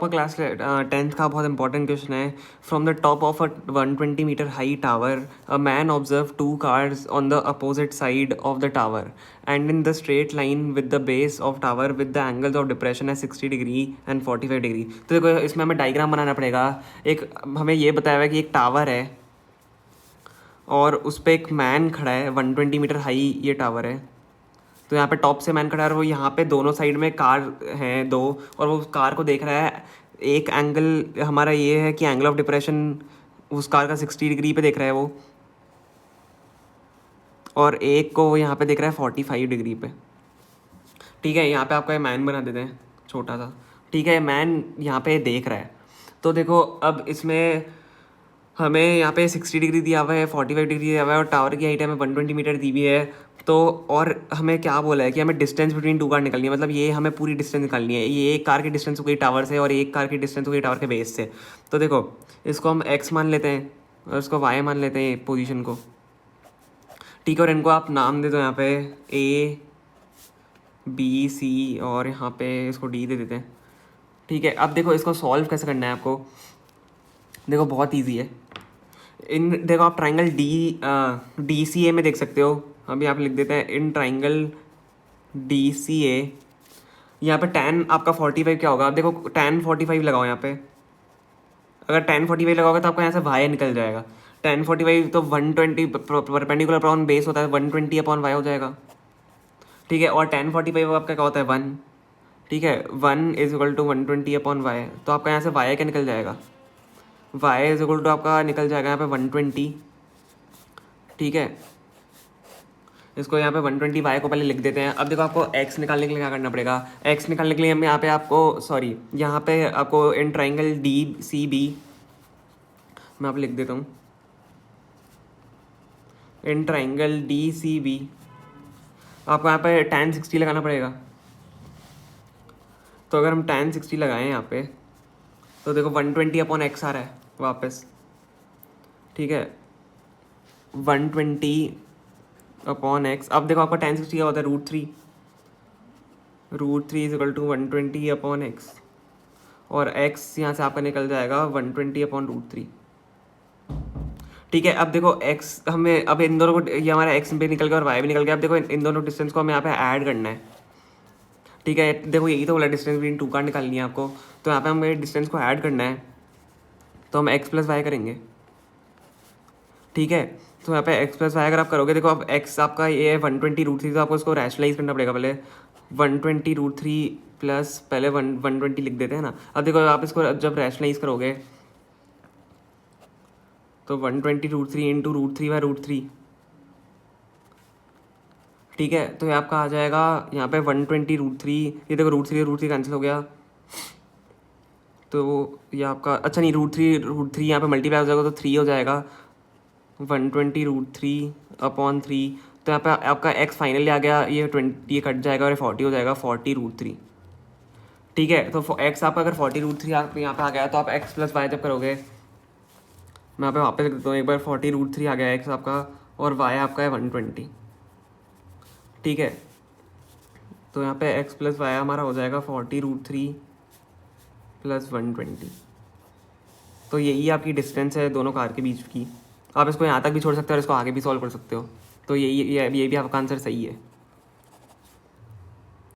Class 10th का बहुत important question है. From the top of a 120 metre high tower a man observe 2 cars on the opposite side of the tower and in the straight line with the base of tower with the angles of depression है 60 degree and 45 degree. तो देखो इसमें हमें diagram बनाना पड़ेगा. एक हमें ये बताया हुआ है कि एक टावर है और उस पर एक मैन खड़ा है. 120 मीटर हाई ये टावर है. तो यहाँ पे टॉप से मैन खड़ा है और वो यहाँ पे दोनों साइड में कार हैं दो, और वो कार को देख रहा है. एक एंगल हमारा ये है कि एंगल ऑफ डिप्रेशन उस कार का 60 डिग्री पे देख रहा है वो, और एक को वो यहाँ पे देख रहा है 45 डिग्री पे. ठीक है, यहाँ पे आपका ये मैन बना देते हैं छोटा सा. ठीक है, मैन यहाँ पे देख रहा है. तो देखो अब इसमें हमें यहाँ पे 60 डिग्री दिया हुआ है, 45 डिग्री दिया हुआ है, और टावर की हाइट हमें 120 मीटर दी हुई है. तो और हमें क्या बोला है कि हमें डिस्टेंस बिटवीन टू कार निकलनी है. मतलब ये हमें पूरी डिस्टेंस निकालनी है. ये एक कार की डिस्टेंस हो गई टावर से और एक कार की डिस्टेंस हो गई टावर के बेस से. तो देखो इसको हम एक्स मान लेते हैं और इसको वाई मान लेते हैं पोजीशन को. ठीक है, और इनको आप नाम दे दो यहाँ पे ए बी सी, और यहाँ पे इसको डी दे देते हैं. ठीक है, अब देखो इसको सॉल्व कैसे करना है आपको. देखो बहुत ईजी है. देखो आप ट्राइंगल डी सी ए में देख सकते हो. अभी आप लिख देते हैं इन ट्राइंगल डी सी ए. यहाँ पे tan आपका 45 क्या होगा. आप देखो tan 45 लगाओ यहाँ पे. अगर tan 45 लगाओगे तो आपका यहाँ से वाई निकल जाएगा. tan 45 तो 120 परपेंडिकुलर अपॉन बेस होता है, 120 अपॉन वाई हो जाएगा. ठीक है, और tan 45 आपका क्या होता है 1. ठीक है, 1 is equal to 120 upon Y. तो आपका यहाँ से वाई क्या निकल जाएगा, वाई इज इक्वल टू आपका निकल जाएगा यहाँ पे 120. ठीक है, इसको यहाँ पे 120 वाई को पहले लिख देते हैं. अब देखो आपको x निकालने के लिए क्या करना पड़ेगा. x निकालने के लिए हम यहाँ पे आपको यहाँ पे आपको in triangle D C B मैं आप लिख देता हूँ. In triangle D C B आपको यहाँ पे tan 60 लगाना पड़ेगा. तो अगर हम tan 60 लगाएं यहाँ पे तो देखो 120 अपॉन एक्स आ रहा है वापस. ठीक है, 120 अपॉन एक्स. अब देखो आपका tan 60 क्या होता है √3. √3 is equal to 120 upon X, और x यहाँ से आपका निकल जाएगा 120 अपॉन √3. ठीक है, अब देखो x हमें अब इन दोनों को, ये हमारा x भी निकल गया और y भी निकल गया. अब देखो इन दोनों डिस्टेंस को हमें यहाँ पे ऐड करना है. ठीक है, देखो यही तो बोला डिस्टेंस बिटवीन टू कार निकालनी है आपको. तो यहाँ पे हमें डिस्टेंस को ऐड करना है, तो हम x प्लस वाई करेंगे. ठीक है, तो यहाँ पे x प्लस वाई अगर आप करोगे, देखो अब x आपका ये है 120 √3, तो आपको इसको रैशनलाइज करना पड़ेगा. पहले 120 √3 प्लस पहले 120 लिख देते हैं ना. अब देखो आप इसको जब रैशनलाइज करोगे तो 120 √3 इंटू √3/√3. ठीक है, तो ये आपका आ जाएगा यहाँ पे 120 √3. ये देखो √3 कैंसिल हो गया, तो ये आपका अच्छा नहीं √3 यहाँ पे मल्टीप्लाई हो जाएगा तो 3 हो जाएगा. 120 √3 अपॉन 3. तो यहाँ पे आपका x फाइनली आ गया. ये कट जाएगा और 40 हो जाएगा 40 √3. ठीक है, तो x आपका अगर 40 √3 यहाँ पे आ गया तो आप x प्लस वाई जब करोगे, मैं यहाँ पे वापस लिख देता हूँ एक बार. 40 √3 आ गया x आपका, और y आपका है 120. ठीक है, तो यहाँ पे x प्लस वाई हमारा हो जाएगा 40 √3 प्लस 120. तो यही आपकी डिस्टेंस है दोनों कार के बीच की. आप इसको यहाँ तक भी छोड़ सकते हो और इसको आगे भी सॉल्व कर सकते हो. तो यही भी आपका आंसर सही है.